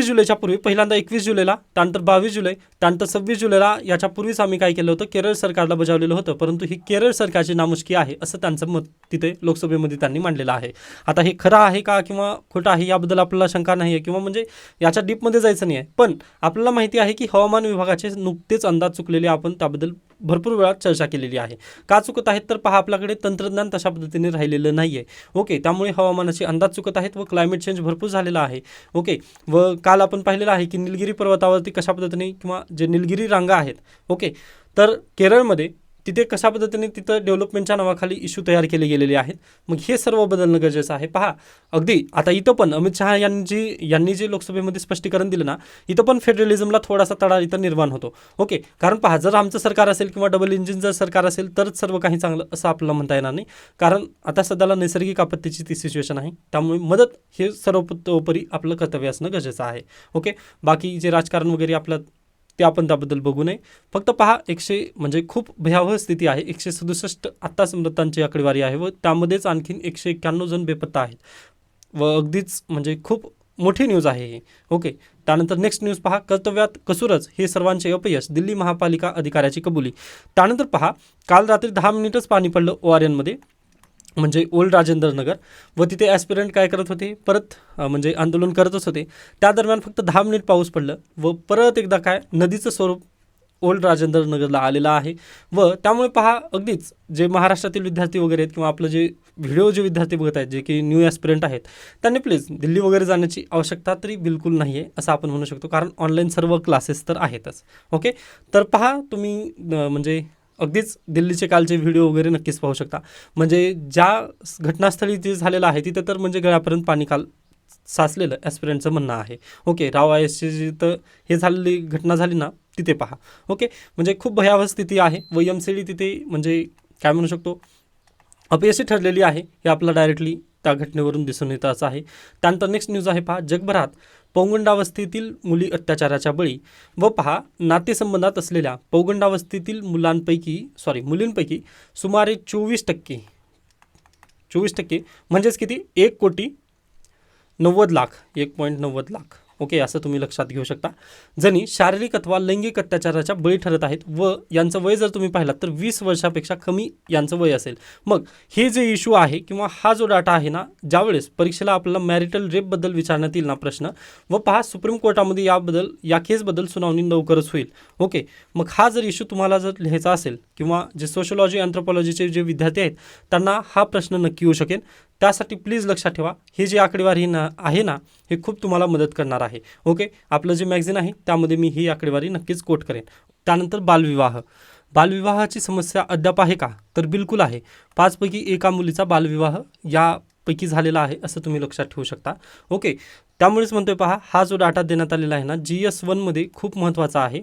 जुलैच्या पूर्वी पहिल्यांदा 21 जुलैला, त्यानंतर 22 जुलै, त्यानंतर 26 जुलैला याच्या पूर्वीच आम्ही काय केलं होतं, केरळ सरकारला बजावलेलं होतं, परंतु ही केरळ सरकारची नामुष्की आहे असं त्यांचं मत तिथे लोकसभेमध्ये त्यांनी मांडलेलं आहे. आता हे खरं आहे का किंवा खोटं आहे याबद्दल आपल्याला शंका नाही आहे किंवा म्हणजे याच्या डीपमध्ये जायचं नाही आहे, पण आपल्याला माहिती आहे की हवामान विभागाचे नुकतेच अंदाज चुकलेले, आपण त्याबद्दल भरपूर वेळा चर्चा केलेली आहे. का चुकत आहेत, तर पहा आपल्याकडे तंत्रज्ञान तशा पद्धतीने राहिलेलं नाही आहे. ओके, त्यामुळे हवामानाचे अंदाज चुकत आहेत व क्लायमेट चेंज भरपूर झालेला आहे. ओके, व काल आपण पाहिलेलं आहे की निलगिरी पर्वतावरती कशा पद्धतीने किंवा जे निलगिरी रांगा आहेत, ओके, तर केरळमध्ये तिथे कशा पद्धतीने तिथं डेव्हलपमेंटच्या नावाखाली इश्यू तयार केले गेलेले आहेत. मग हे सर्व बदलणं गरजेचं आहे. पहा, अगदी आता इथं पण अमित शहा यांनी जे लोकसभेमध्ये स्पष्टीकरण दिलं ना, इथं पण फेडरलिझमला थोडासा तडा इथं निर्माण होतो. ओके, कारण पहा, जर आमचं सरकार असेल किंवा डबल इंजिन जर सरकार असेल तरच सर्व काही चांगलं असं आपल्याला म्हणता येणार नाही, कारण आता सध्याला नैसर्गिक आपत्तीची ती सिच्युएशन आहे, त्यामुळे मदत हे सर्वतोपरी आपलं कर्तव्य असणं गरजेचं आहे. ओके, बाकी जे राजकारण वगैरे आपलं ते आपण त्याबद्दल बघू नये. फक्त पहा, म्हणजे खूप भयावह स्थिती आहे. 167 आत्ताच मृतांची आकडेवारी आहे व त्यामध्येच आणखीन 191 जण बेपत्ता आहेत व अगदीच म्हणजे खूप मोठी न्यूज आहे ही. ओके, त्यानंतर नेक्स्ट न्यूज पहा, कर्तव्यात कसूरच हे सर्वांचे अपयश, दिल्ली महापालिका अधिकाऱ्याची कबुली. त्यानंतर पहा, काल रात्री 10 मिनिटच पाणी पडलं ORNमध्ये, म्हणजे ओल्ड राजेंद्र नगर, व तिथे ॲस्पिरंट काय करत होते, परत म्हणजे आंदोलन करतच होते. त्या दरम्यान फक्त 10 मिनिट पाऊस पडलं व परत एकदा काय नदीचं स्वरूप ओल्ड राजेंद्र नगरला आलेला आहे व त्यामुळे पहा, अगदीच जे महाराष्ट्रातील विद्यार्थी वगैरे आहेत किंवा आपलं जे व्हिडिओ जे विद्यार्थी बघत आहेत, जे की न्यू ॲस्पिरंट आहेत, त्यांनी प्लीज दिल्ली वगैरे जाण्याची आवश्यकता तरी बिलकुल नाही आहे असं आपण म्हणू शकतो, कारण ऑनलाईन सर्व क्लासेस तर आहेतच. ओके, तर पहा तुम्ही म्हणजे अगदीच दिल्लीचे कालचे व्हिडिओ वगैरे नक्कीच पाहू शकता. म्हणजे ज्या घटनास्थळी जे झालेलं आहे तिथे तर म्हणजे गळ्यापर्यंत पाणी काल साचलेलं ॲस्पिरंटचं म्हणणं आहे. ओके, राव ISची जिथं हे झालेली घटना झाली ना तिथे पहा. ओके, म्हणजे खूप भयावह स्थिती आहे व MCD तिथे म्हणजे काय म्हणू शकतो अपयशी ठरलेली आहे, हे आपल्याला डायरेक्टली त्या घटनेवरून दिसून येतच आहे. त्यानंतर नेक्स्ट न्यूज आहे पहा, जगभरात पौगंडावस्थेतील मुली अत्याचाराच्या बळी व पहा, नातेसंबंधात असलेल्या पौगंडावस्थेतील मुलींपैकी सुमारे 24% म्हणजेच किती, 1,90,00,000 1.90 लाख ओके, असं तुम्ही लक्षात घेऊ शकता. जणी शारीरिक अथवा लैंगिक अत्याचाराच्या बळी ठरत आहेत व यांचं वय जर तुम्ही पाहिलात तर 20 वर्षापेक्षा कमी यांचं वय असेल. मग हे जे इश्यू आहे किंवा हा जो डाटा आहे ना, ज्यावेळेस परीक्षेला आपल्याला मॅरिटल रेपबद्दल विचारण्यात येईल ना प्रश्न, व पहा सुप्रीम कोर्टामध्ये या केसबद्दल सुनावणी लवकरच होईल. ओके, मग हा जर इश्यू तुम्हाला जर लिहायचा असेल किंवा जे सोशलॉजी अँथ्रोपॉलॉजीचे जे विद्यार्थी आहेत त्यांना हा प्रश्न नक्की येऊ शकेल. त्यासाठी प्लीज लक्षात ठेवा, हे जे आकडेवारी आहे ना, हे खूप तुम्हाला मदत करणार आहे. ओके, आपलं जे मॅगझिन आहे त्यामध्ये मी ही आकडेवारी नक्कीच कोट करेन. त्यानंतर बालविवाहाची समस्या अद्याप आहे का, तर बिलकुल आहे. 5 पैकी एका मुलीचा बालविवाह यापैकी झालेला आहे असं तुम्ही लक्षात ठेवू शकता. ओके, त्यामुळेच म्हणतोय पहा, हा जो डाटा देण्यात आलेला आहे ना GS1मध्ये खूप महत्त्वाचा आहे.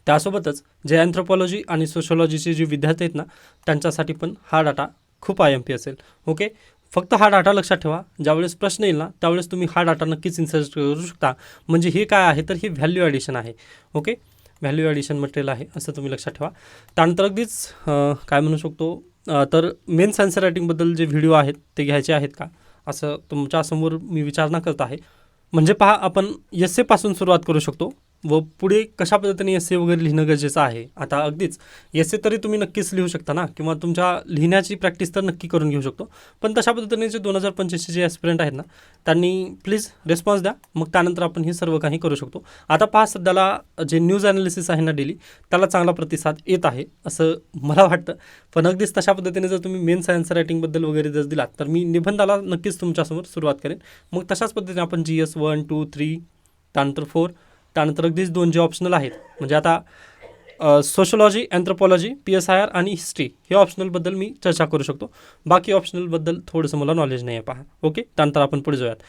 त्यासोबतच जे अँथ्रोपॉलॉजी आणि सोशॉलॉजीचे जे विद्यार्थी आहेत ना त्यांच्यासाठी पण हा डाटा खूप IMP असेल. ओके, फक्त हा डाटा लक्षात ठेवा, ज्यावेळेस प्रश्न येईल ना त्यावेळेस तुम्ही हा डाटा नक्कीच इन्सर्ट करू शकता. म्हणजे हे काय आहे तर हे व्हॅल्यू ॲडिशन आहे. ओके, व्हॅल्यू ॲडिशन मटेरियल आहे असं तुम्ही लक्षात ठेवा. त्यानंतर अगदीच काय म्हणू शकतो तर मेन्स आन्सर रायटिंगबद्दल जे व्हिडिओ आहेत ते घ्यायचे आहेत का असं तुमच्यासमोर मी विचारणा करत आहे. म्हणजे पहा, आपण एस्से पासून सुरुवात करू शकतो व पुढे कशा पद्धतीने एस्से वगैरे लिहिणं गरजेचं आहे. आता अगदीच एस्से तरी तुम्ही नक्कीच लिहू शकता ना, किंवा तुमच्या लिहिण्याची प्रॅक्टिस तर नक्की करून घेऊ शकतो. पण तशा पद्धतीने जे 2025चे जे ॲस्पिरंट आहेत ना त्यांनी प्लीज रिस्पॉन्स द्या, मग त्यानंतर आपण हे सर्व काही करू शकतो. आता पहा, सध्याला जे न्यूज ॲनालिसिस आहे ना डेली, त्याला चांगला प्रतिसाद येत आहे असं मला वाटतं. पण अगदीच तशा पद्धतीने जर तुम्ही मेन्स आन्सर रायटिंगबद्दल वगैरे जर दिलात तर मी निबंधाला नक्कीच तुमच्यासमोर सुरुवात करेन. मग तशाच पद्धतीने आपण GS 1, 2, 3 त्यानंतर 4 त्यानंतर अगदीच 2 जे ऑप्शनल आहेत, म्हणजे आता सोशलॉजी, अँथ्रोपॉलॉजी, PSIR आणि हिस्ट्री हे ऑप्शनलबद्दल मी चर्चा करू शकतो. बाकी ऑप्शनलबद्दल थोडंसं मला नॉलेज नाही आहे पहा. ओके, त्यानंतर आपण पुढे जाऊयात.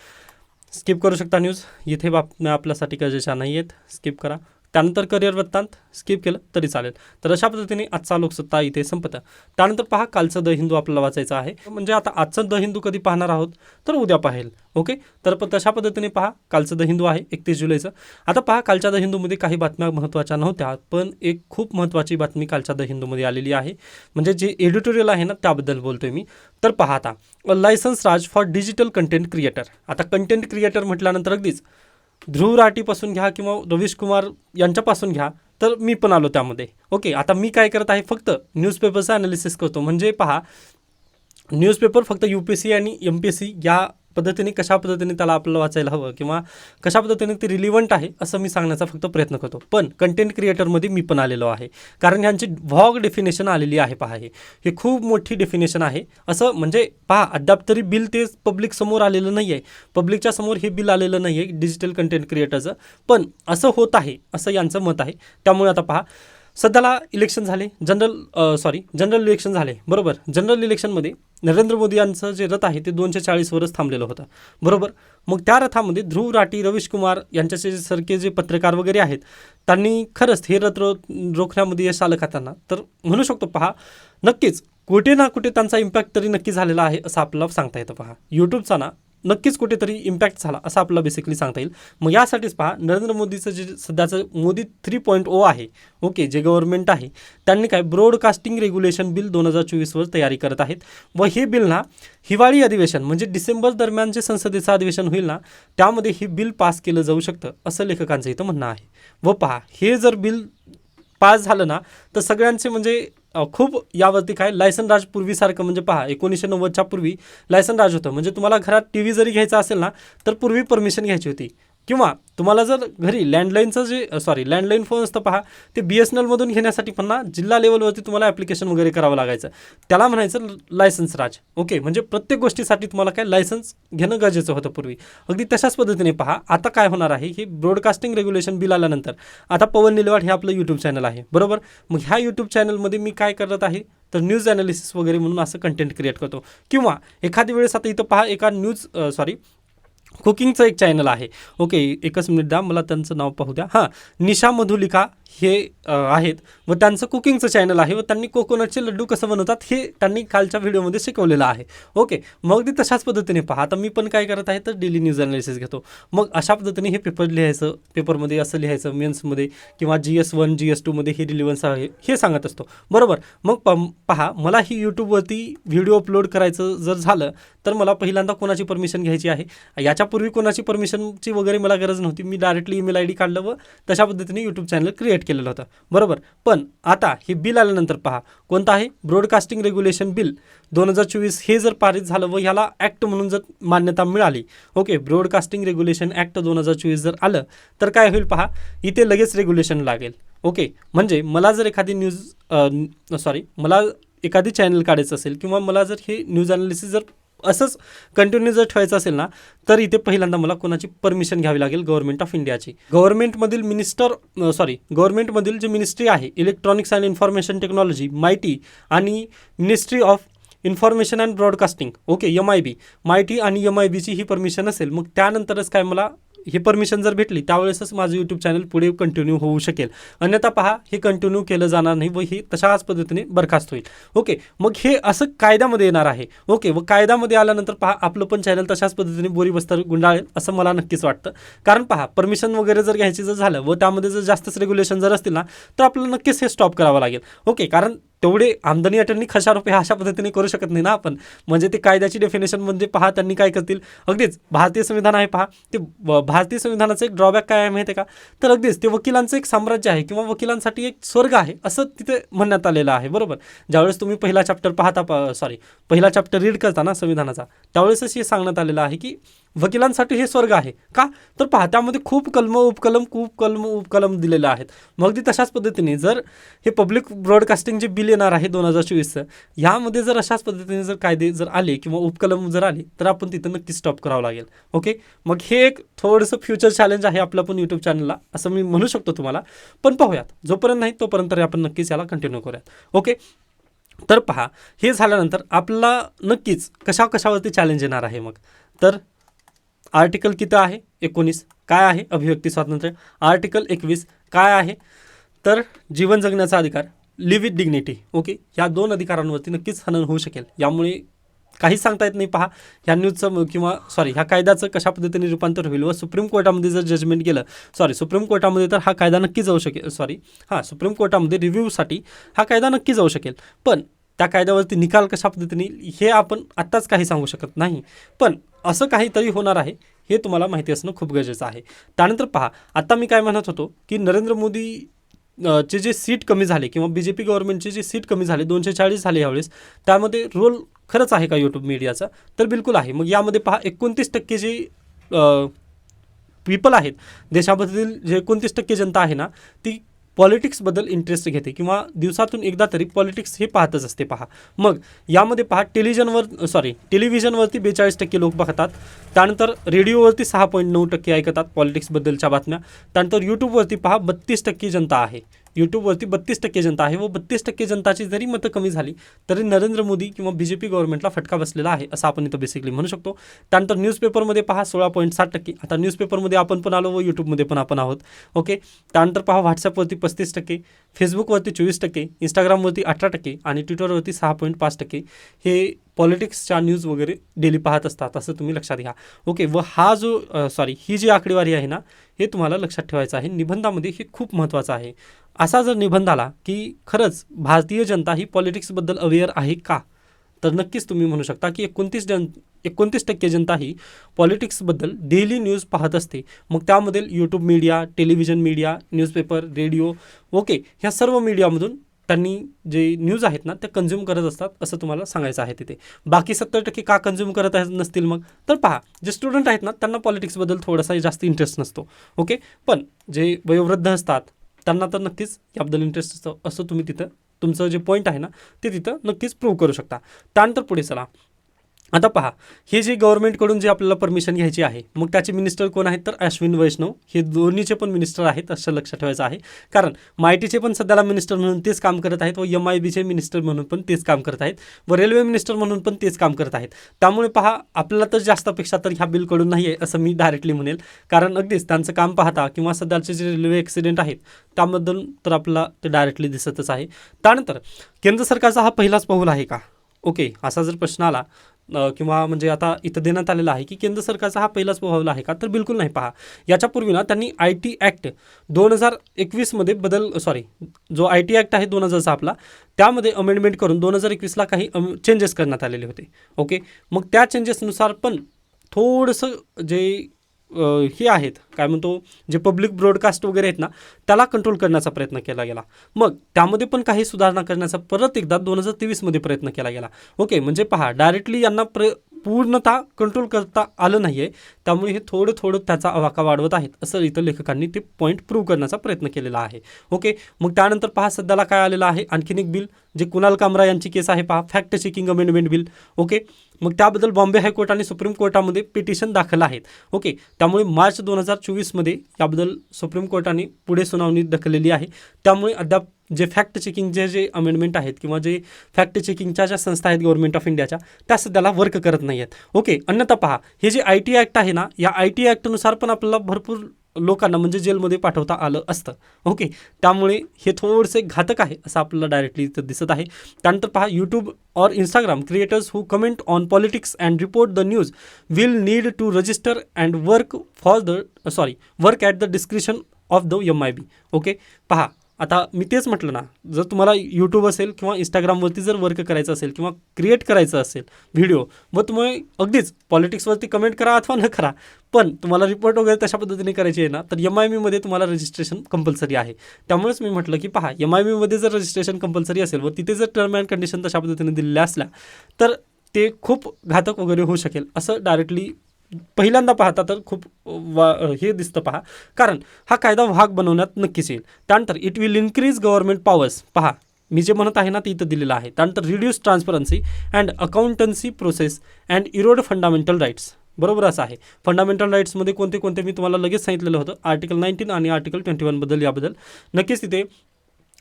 स्किप करू शकता न्यूज, इथे बातम्या आपल्यासाठी गरजेच्या नाही आहेत, स्किप करा. त्यानंतर करिअर वृत्तांत स्किप केलं तरी चालेल. तर अशा पद्धतीने आजचा लोकसत्ता इथे संपतं. त्यानंतर पहा, कालचं द हिंदू आपल्याला वाचायचं आहे. म्हणजे आता आजचं द हिंदू कधी पाहणार आहोत तर उद्या पाहेल. ओके, तर तशा पद्धतीने पहा, कालचं द हिंदू आहे 31 जुलैचं. आता पहा, कालच्या द हिंदूमध्ये काही बातम्या महत्त्वाच्या नव्हत्या, पण एक खूप महत्त्वाची बातमी कालच्या द हिंदूमध्ये आलेली आहे. म्हणजे जे एडिटोरियल आहे ना त्याबद्दल बोलतोय मी. तर पहा, आता licence Raj for digital content creator. आता कंटेंट क्रिएटर म्हटल्यानंतर अगदीच ध्रुव राठीपासून घ्या किंवा रवीश कुमार यांच्यापासून घ्या, तर मी पण आलो त्यामध्ये. ओके, आता मी काय करत आहे, फक्त न्यूजपेपरचं ॲनालिसिस करतो. म्हणजे पहा, न्यूजपेपर फक्त UPSC आणि MPSC या पद्धतीने कशा पद्धतीने त्याला आपल्याला वाचायला हवं किंवा कशा पद्धतीने ते रिलिव्हंट आहे असं मी सांगण्याचा फक्त प्रयत्न करतो. पण कंटेंट क्रिएटरमध्ये मी पण आलेलो आहे, कारण ह्यांची व्हॉग डेफिनेशन आलेली आहे. पहा, हे खूप मोठी डेफिनेशन आहे. असं म्हणजे पहा, अद्याप तरी बिल ते पब्लिक समोर आलेलं नाही आहे, पब्लिकच्या समोर हे बिल आलेलं नाही आहे डिजिटल कंटेंट क्रिएटरचं. पण असं होत आहे असं यांचं मत आहे. त्यामुळे आता पहा, सध्याला इलेक्शन झाले, जनरल इलेक्शन झाले, बरोबर. जनरल इलेक्शनमध्ये नरेंद्र मोदी यांचं जे रथ आहे ते 240 वरच थांबलेलं होतं, बरोबर. मग त्या रथामध्ये ध्रुव राठी, रवीश कुमार यांच्याचे सारखे जे पत्रकार वगैरे आहेत त्यांनी खरंच हे रथ रोखण्यामध्ये यश आलं का त्यांना, तर म्हणू शकतो पहा, नक्कीच कुठे ना कुठे त्यांचा इम्पॅक्ट तरी नक्की झालेला आहे असं आपल्याला सांगता येतं. पहा, यूट्यूबचा ना नक्कीच कुठेतरी इम्पॅक्ट झाला असं आपल्याला बेसिकली सांगता येईल. मग यासाठीच पहा, नरेंद्र मोदीचं जे सध्याचं मोदी 3.0 आहे, ओके, जे गव्हर्नमेंट आहे त्यांनी काय ब्रॉडकास्टिंग रेग्युलेशन बिल 2024वर तयारी करत आहेत. व हे बिल ना हिवाळी अधिवेशन म्हणजे डिसेंबर दरम्यान जे संसदेचं अधिवेशन होईल ना त्यामध्ये हे बिल पास केलं जाऊ शकतं असं लेखकांचं इथं म्हणणं आहे. व पहा, हे जर बिल पास झालं ना तर सगळ्यांचे म्हणजे खूप यावरती काय लायसन राज पूर्वीसारखं, म्हणजे पहा 1990च्या पूर्वी लायसन राज होतं. म्हणजे तुम्हाला घरात TV जरी घ्यायचा असेल ना तर पूर्वी परमिशन घ्यायची होती, किंवा तुम्हाला जर घरी लँडलाईन फोन असतं पहा, ते BSNLमधून घेण्यासाठी पण ना जिल्हा लेवलवरती तुम्हाला ॲप्लिकेशन वगैरे करावं लागायचं. त्याला म्हणायचं लायसन्स राज. ओके, म्हणजे प्रत्येक गोष्टीसाठी तुम्हाला काय लायसन्स घेणं गरजेचं होतं पूर्वी. अगदी तशाच पद्धतीने पहा, आता काय होणार आहे, हे ब्रॉडकास्टिंग रेग्युलेशन बिल आल्यानंतर आता पवन निलवाड हे आपलं यूट्यूब चॅनल आहे, बरोबर. मग ह्या यूट्यूब चॅनलमध्ये मी काय करत आहे तर न्यूज ॲनालिसिस वगैरे म्हणून असं कंटेंट क्रिएट करतो. किंवा एखादी वेळेस आता इथं पहा, एका कुकिंगचं एक चॅनल आहे. ओके, एकच मिनिट द्या, मला त्यांचं नाव पाहू द्या. हां, निशा मधुलिका हे आहेत व त्यांचं कुकिंगचं चॅनल आहे व त्यांनी कोकोनटचे लड्डू कसं बनवतात हे त्यांनी कालच्या व्हिडिओमध्ये शिकवलेलं आहे. ओके, मग ती तशाच पद्धतीने पहा, आता मी पण काय करत आहे तर डेली न्यूज ॲनालिसिस घेतो. मग अशा पद्धतीने हे पेपर लिहायचं, पेपरमध्ये असं लिहायचं, मेन्समध्ये किंवा GS1 GS2मध्ये हे रिलिव्हन्स आहे हे सांगत असतो, बरोबर. मग पहा, मला ही यूट्यूबवरती व्हिडिओ अपलोड करायचं जर झालं तर मला पहिल्यांदा कोणाची परमिशन घ्यायची आहे, याच्यापूर्वी कोणाची परमिशनची वगैरे मला गरज नव्हती. मी डायरेक्टली ईमेल ID काढलं व तशा पद्धतीने यूट्यूब चॅनल क्रिएट केलेलं होतं, बरोबर. पण आता हे बिल आल्यानंतर पहा कोणतं आहे, ब्रॉडकास्टिंग रेग्युलेशन बिल 2024 हे जर पारित झालं व ह्याला ॲक्ट म्हणून जर मान्यता मिळाली, ओके, ब्रॉडकास्टिंग रेग्युलेशन ॲक्ट 2024 जर आलं तर काय होईल पहा, इथे लगेच रेग्युलेशन लागेल. ओके, म्हणजे मला जर एखादी मला एखादी चॅनल काढायचं असेल किंवा मला जर हे न्यूज ॲनालिसिस जर असंच कंटिन्यू जर ठेवायचं असेल ना, तर इथे पहिल्यांदा मला कोणाची परमिशन घ्यावी लागेल, गव्हर्नमेंट ऑफ इंडियाची. गव्हर्नमेंटमधील जे मिनिस्ट्री आहे electronics and information technology MIT आणि ministry of information and broadcasting, okay, MIB, MIT आणि MIBची ही परमिशन असेल, मग त्यानंतरच काय मला ही परमिशन जर भेटली त्यावेळेसच माझं यूट्यूब चॅनल पुढे कंटिन्यू होऊ शकेल. अन्यथा पहा हे कंटिन्यू केलं जाणार नाही व हे तशाच पद्धतीने बरखास्त होईल. ओके, मग हे असं कायद्यामध्ये येणार आहे. ओके, व कायद्यामध्ये आल्यानंतर पहा आपलं पण चॅनल तशाच पद्धतीने बोरी बस्तर गुंडाळेल असं मला नक्कीच वाटतं. कारण पहा परमिशन वगैरे जर घ्यायची जर झालं व त्यामध्ये जर जास्तच रेग्युलेशन जर असतील ना, तर आपल्याला नक्कीच हे स्टॉप करावं लागेल. ओके, कारण तेवढे आमदनी अटर्नी खशा रुपये अशा पद्धतीने करू शकत नाही ना आपण. म्हणजे ते कायद्याची डेफिनेशन म्हणजे पहा त्यांनी काय करतील, अगदीच भारतीय संविधान आहे पहा, ते भारतीय संविधानाचं एक ड्रॉबॅक काय आहे माहिती आहे का, तर अगदीच ते वकिलांचं एक साम्राज्य आहे किंवा वकिलांसाठी एक स्वर्ग आहे असं तिथे म्हणण्यात आलेलं आहे, बरोबर. ज्यावेळेस तुम्ही पहिला चॅप्टर रीड करता ना संविधानाचा, त्यावेळेसच हे सांगण्यात आलेलं आहे की वकिलांसाठी हे स्वर्ग आहे. का तर पहा त्यामध्ये खूप उपकलम दिलेले आहेत. मग ती तशाच पद्धतीने जर हे पब्लिक ब्रॉडकास्टिंग जे बिल येणार आहे 2024चं, ह्यामध्ये जर अशाच पद्धतीने जर कायदे जर आले किंवा उपकलम जर आले तर आपण तिथं नक्की स्टॉप करावं लागेल. ओके, मग हे एक थोडंसं फ्युचर चॅलेंज आहे आपलं पण यूट्यूब चॅनलला असं मी म्हणू शकतो तुम्हाला. पण पाहूयात, जोपर्यंत नाही तोपर्यंत तरी आपण नक्कीच याला कंटिन्यू करूयात. ओके, तर पहा हे झाल्यानंतर आपला नक्कीच कशावरती चॅलेंज येणार आहे. मग तर आर्टिकल किती आहे 19 काय आहे, अभिव्यक्ती स्वातंत्र्य. आर्टिकल 21 काय आहे, तर जीवन जगण्याचा अधिकार, लिव्ह विथ डिग्निटी. ओके, ह्या 2 अधिकारांवरती नक्कीच हनन होऊ शकेल. यामुळे काहीच सांगता येत नाही पहा ह्या न्यूजचं ह्या कायद्याचं कशा पद्धतीने रूपांतर होईल व सुप्रीम कोर्टामध्ये जर जजमेंट गेलं, सुप्रीम कोर्टामध्ये तर हा कायदा नक्की जाऊ शकेल. सुप्रीम कोर्टामध्ये रिव्ह्यूसाठी हा कायदा नक्की जाऊ शकेल. पण त्या कायद्यावरती निकाल कशा पद्धतीने हे आपण आत्ताच काही सांगू शकत नाही. पण असं काहीतरी होणार आहे हे तुम्हाला माहिती असणं खूप गरजेचं आहे. त्यानंतर पहा आता मी काय म्हणत होतो की नरेंद्र मोदी चे जे सीट कमी झाले किंवा BJP गव्हर्नमेंटचे जे सीट कमी झाले 240 झाले यावेळेस, त्यामध्ये रोल खरंच आहे का यूट्यूब मीडियाचा, तर बिलकुल आहे. मग यामध्ये पहा 29% जे पीपल आहेत देशामधील, जे 29% जनता आहे ना, ती पॉलिटिक्सबद्दल इंटरेस्ट घेते किंवा दिवसातून एकदा तरी पॉलिटिक्स हे पाहतच असते पहा. मग यामध्ये पहा टेलिव्हिजनवरती 42% लोक बघतात. त्यानंतर रेडिओवरती 6.9% ऐकतात पॉलिटिक्सबद्दलच्या बातम्या. त्यानंतर यूट्यूबवरती पहा 32% जनता आहे. यूट्यूबवरती 32% जनता आहे व 32% जनताची जरी मतं कमी झाली तरी नरेंद्र मोदी किंवा BJP गव्हर्नमेंटला फटका बसलेला आहे असं आपण इथं बेसिकली म्हणू शकतो. त्यानंतर न्यूजपेपरमध्ये पहा 16.7%. आता न्यूजपेपरमध्ये आपण पण आलो व यूट्यूबमध्ये पण आपण आहोत. ओके, त्यानंतर पहा व्हॉट्सअपवरती 35%, फेसबुकवरती 24%, इंस्टाग्रामवरती 18% आणि ट्विटरवरती 6.5% हे पॉलिटिक्सच्या न्यूज वगैरे डेली पाहत असतात असं तुम्ही लक्षात घ्या. ओके, व ही जी आकडेवारी आहे ना, हे तुम्हाला लक्षात ठेवायचं आहे. निबंधामध्ये हे खूप महत्त्वाचं आहे. असा जर निबंध आला की खरंच भारतीय जनता ही पॉलिटिक्सबद्दल अवेअर आहे का, तर नक्कीच तुम्ही म्हणू शकता की 29% जनता ही पॉलिटिक्सबद्दल डेली न्यूज पाहत असते. मग त्यामध्ये YouTube media, television media, newspaper, radio, okay, ह्या सर्व मीडियामधून त्यांनी जे न्यूज आहेत ना त्या कंझ्युम करत असतात असं तुम्हाला सांगायचं आहे तिथे. बाकी 70% का कंझ्युम करत नसतील मग, तर पहा जे स्टुडंट आहेत ना त्यांना पॉलिटिक्सबद्दल थोडासा जास्त इंटरेस्ट नसतो. ओके, पण जे वयोवृद्ध असतात त्यांना तर नक्कीच याबद्दल इंटरेस्ट असतं असं तुम्ही तिथं तुमचं जे पॉईंट आहे ना ते तिथं नक्कीच प्रूव्ह करू शकता. त्यानंतर पुढे चला. आता पहा हे जे गव्हर्नमेंटकडून जे आपल्याला परमिशन घ्यायची आहे, मग त्याचे मिनिस्टर कोण आहेत, तर अश्विन वैष्णव हे दोन्हीचे पण मिनिस्टर आहेत असं लक्षात ठेवायचं आहे. कारण MITचे पण सध्याला मिनिस्टर म्हणून तेच काम करत आहेत व MIBचे मिनिस्टर म्हणून पण तेच काम करत आहेत व रेल्वे मिनिस्टर म्हणून पण तेच काम करत आहेत. त्यामुळे पहा आपल्याला तर जास्त अपेक्षा तर ह्या बिलकडून नाही आहे असं मी डायरेक्टली म्हणेल. कारण अगदीच त्यांचं काम पाहता किंवा सध्याचे जे रेल्वे ॲक्सिडेंट आहेत त्याबद्दल तर आपल्याला ते डायरेक्टली दिसतच आहे. त्यानंतर केंद्र सरकारचा हा पहिलाच पाऊल आहे का, ओके, असा जर प्रश्न आला किंवा म्हणजे आता इथं देण्यात आलेला आहे की केंद्र सरकारचा हा पहिलाच प्रभाव आहे का, तर बिलकुल नाही. पहा, याच्यापूर्वी ना त्यांनी IT ॲक्ट 2021मध्ये जो IT ॲक्ट आहे 2000चा आपला, त्यामध्ये अमेंडमेंट करून 2021ला काही चेंजेस करण्यात आलेले होते. ओके, मग त्या चेंजेसनुसार पण थोडंसं जे हे आहेत, काय म्हणतो, जे पब्लिक ब्रॉडकास्ट वगैरे आहेत ना, त्याला कंट्रोल करण्याचा प्रयत्न केला गेला. मग त्यामध्ये पण काही सुधारणा करण्याचा परत एकदा 2023मध्ये प्रयत्न केला गेला. ओके, म्हणजे पहा, डायरेक्टली यांना पूर्णतः कंट्रोल करता आलं नाही आहे, त्यामुळे हे थोडं थोडं त्याचा आवाका वाढवत आहेत, असं इथं लेखकांनी ते पॉईंट प्रूव्ह करण्याचा प्रयत्न केलेला आहे. ओके, मग त्यानंतर पहा, सध्याला काय आलेलं आहे, आणखीन एक बिल, जे कुणाल कामरा यांची केस आहे, पहा, fact checking amendment bill. Okay, मग त्याबद्दल बॉम्बे हायकोर्ट आणि सुप्रीम कोर्टामध्ये पिटिशन दाखल आहेत. ओके, त्यामुळे मार्च 2024मध्ये याबद्दल सुप्रीम कोर्टाने पुढे सुनावणी ढकललेली आहे. त्यामुळे अद्याप जे फॅक्ट चेकिंगचे जे अमेंडमेंट आहेत किंवा जे फॅक्ट चेकिंगच्या ज्या संस्था आहेत गव्हर्नमेंट ऑफ इंडियाच्या, त्या सध्याला वर्क करत नाही आहेत. ओके, अन्यथा पहा, हे जे IT ॲक्ट आहे ना, या IT ॲक्टनुसार पण आपल्याला भरपूर लोकांना म्हणजे जेलमध्ये पाठवता आलं असतं. ओके, त्यामुळे हे थोडेसे घातक आहे असं आपल्याला डायरेक्टली इथं दिसत आहे. त्यानंतर पहा, यूट्यूब और Instagram creators who comment on politics and report the news will need to register and work at the description of the MIB. Okay, पहा, आता मी तेच म्हटलं ना, जर तुम्हाला यूट्यूब असेल किंवा इंस्टाग्रामवरती जर वर्क करायचं असेल किंवा क्रिएट करायचं असेल व्हिडिओ, व तुम्ही अगदीच पॉलिटिक्सवरती कमेंट करा अथवा न करा, पण तुम्हाला रिपोर्ट वगैरे तशा पद्धतीने करायची आहे ना, तर MIB मध्ये तुम्हाला रजिस्ट्रेशन कंपल्सरी आहे. त्यामुळेच मी म्हटलं की पहा, MIB मध्ये जर रजिस्ट्रेशन कंपल्सरी असेल व तिथे जर टर्म अँड कंडिशन तशा पद्धतीने दिलेल्या असल्या, तर ते खूप घातक वगैरे होऊ शकेल, असं डायरेक्टली पहिल्यांदा पाहता तर खूप हे दिसतं. पहा, कारण हा कायदा वाहक बनवण्यात नक्कीच येईल. त्यानंतर it will increase government powers. पहा, मी जे म्हणत आहे ना ते इथं दिलेलं आहे. त्यानंतर reduce transparency and accountancy process and erode fundamental rights. बरोबर असं आहे. फंडामेंटल राईट्समध्ये कोणते कोणते मी तुम्हाला लगेच सांगितलेलं होतं, आर्टिकल 19 आणि आर्टिकल 21 याबद्दल नक्कीच तिथे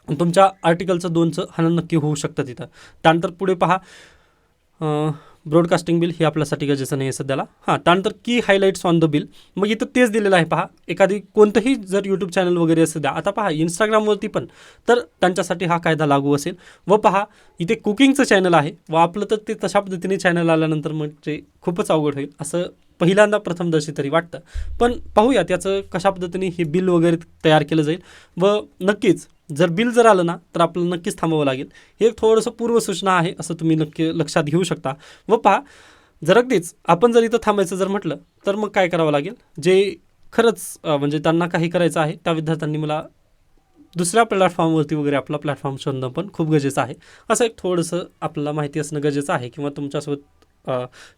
तुमच्या आर्टिकलचं 2चं हनन नक्की होऊ शकतं तिथं. त्यानंतर पुढे पहा, ब्रॉडकास्टिंग बिल हे आपल्यासाठी गरजेचं नाही आहे सध्याला. त्यानंतर की हायलाईट्स ऑन द बिल, मग इथं तेच दिलेलं आहे. पहा, एखादी कोणतंही जर यूट्यूब चॅनल वगैरे असं द्या, आता पहा इंस्टाग्रामवरती पण, तर त्यांच्यासाठी हा कायदा लागू असेल. व पहा, इथे कुकिंगचं चॅनल आहे व आपलं तर ते तशा पद्धतीने चॅनल आल्यानंतर म्हणजे खूपच अवघड होईल असं पहिल्यांदा प्रथमदर्शी तरी वाटतं. पण पाहूया त्याचं कशा पद्धतीने हे बिल वगैरे तयार केलं जाईल. व नक्कीच जर बिल जर आलं ना, तर आपल्याला नक्कीच थांबावं लागेल. हे थोडंसं पूर्वसूचना आहे असं तुम्ही नक्की लक्षात घेऊ शकता. व पहा, जर अगदीच आपण जर इथं थांबायचं जर म्हटलं, तर मग काय करावं लागेल, जे खरंच म्हणजे त्यांना काही करायचं आहे त्या विद्यार्थ्यांनी मला दुसऱ्या प्लॅटफॉर्मवरती वगैरे आपला प्लॅटफॉर्म शोधणं पण खूप गरजेचं आहे. असं एक थोडंसं आपल्याला माहिती असणं गरजेचं आहे किंवा तुमच्यासोबत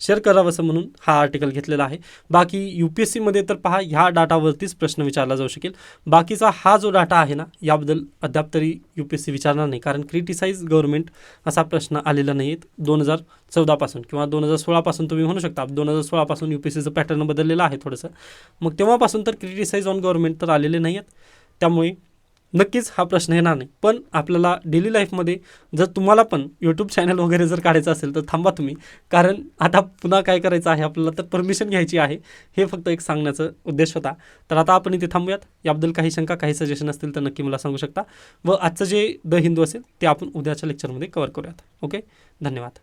शेअर करावं असं म्हणून हा आर्टिकल घेतलेला आहे. बाकी UPSCमध्ये तर पहा, ह्या डाटावरतीच प्रश्न विचारला जाऊ शकेल. बाकीचा हा जो डाटा आहे ना, याबद्दल अद्याप तरी UPSC विचारणार नाही, कारण क्रिटिसाइज गव्हर्नमेंट असा प्रश्न आलेला नाही आहेत 2014पासून किंवा 2016पासून तुम्ही म्हणू शकता. 2016पासून UPSCचं पॅटर्न बदललेलं आहे थोडंसं. मग तेव्हापासून तर क्रिटिसाइज ऑन गव्हर्नमेंट तर आलेले नाही आहेत. त्यामुळे नक्कीच हा प्रश्न येणार नाही. पण आपल्याला डेली लाईफमध्ये जर तुम्हाला पण यूट्यूब चॅनल वगैरे जर काढायचं असेल तर थांबा तुम्ही, कारण आता पुन्हा काय करायचं आहे आपल्याला, तर परमिशन घ्यायची आहे. हे फक्त एक सांगण्याचा उद्देश होता. तर आता आपण इथे थांबूयात. याबद्दल काही शंका, काही सजेशन असतील तर नक्की मला सांगू शकता. व आजचं जे द हिंदू असेल ते आपण उद्याच्या लेक्चरमध्ये कव्हर करूयात. ओके, धन्यवाद.